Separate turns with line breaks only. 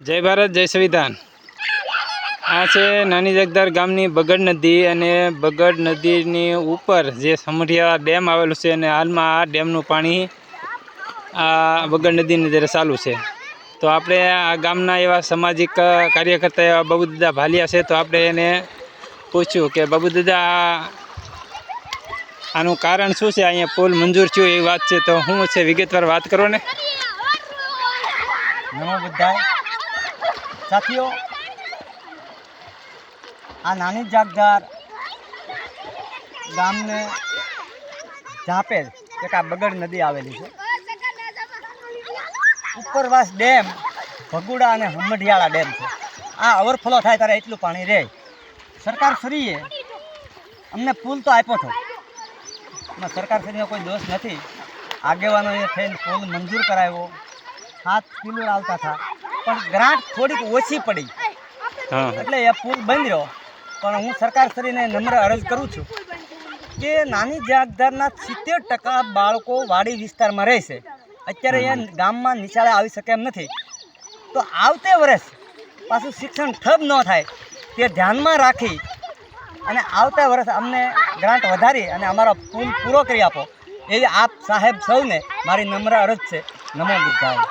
જય ભારત, જય સંવિધાન। આ છે નાની જગદાર ગામની બગડ નદી અને બગડ નદીની ઉપર જે સમઢિયા ડેમ આવેલું છે અને હાલમાં આ ડેમનું પાણી આ બગડ નદીની અંદર ચાલુ છે। તો આપણે આ ગામના એવા સામાજિક કાર્યકર્તા એવા બાબુદાદા ભાલિયા છે, તો આપણે એને પૂછ્યું કે બાબુદાદા આનું કારણ શું છે, અહીંયા પુલ મંજૂર થયું એવી વાત છે, તો શું છે વિગતવાર વાત કરો ને।
નમો બુદ્ધાય। સાથીઓ, આ નાની જાગદાર ગામને ઝાંપેલ એક આ બગડ નદી આવેલી છે। ઉપરવાસ ડેમ ભગુડા અને હમઢિયાળા ડેમ છે। આ ઓવરફ્લો થાય ત્યારે એટલું પાણી રહે। સરકાર શ્રીએ અમને પુલ તો આપ્યો હતો, એમાં સરકાર શ્રીનો કોઈ દોષ નથી। આગેવાનોએ થઈને પુલ મંજૂર કરાવ્યો, 7 કિલો આવતા હતા, પણ ગ્રાન્ટ થોડીક ઓછી પડી એટલે એ પુલ બંધ રહ્યો। પણ હું સરકાર શ્રીને નમ્ર અરજ કરું છું કે નાની જાગદારના 70% બાળકો વાડી વિસ્તારમાં રહે છે, અત્યારે એ ગામમાં નિશાળે આવી શકે એમ નથી। તો આવતે વર્ષ પાછું શિક્ષણ ઠપ ન થાય તે ધ્યાનમાં રાખી અને આવતા વર્ષ અમને ગ્રાન્ટ વધારી અને અમારો પુલ પૂરો કરી આપો, એવી આપ સાહેબ સૌને મારી નમ્ર અરજ છે। નમો બુદ્ધાય।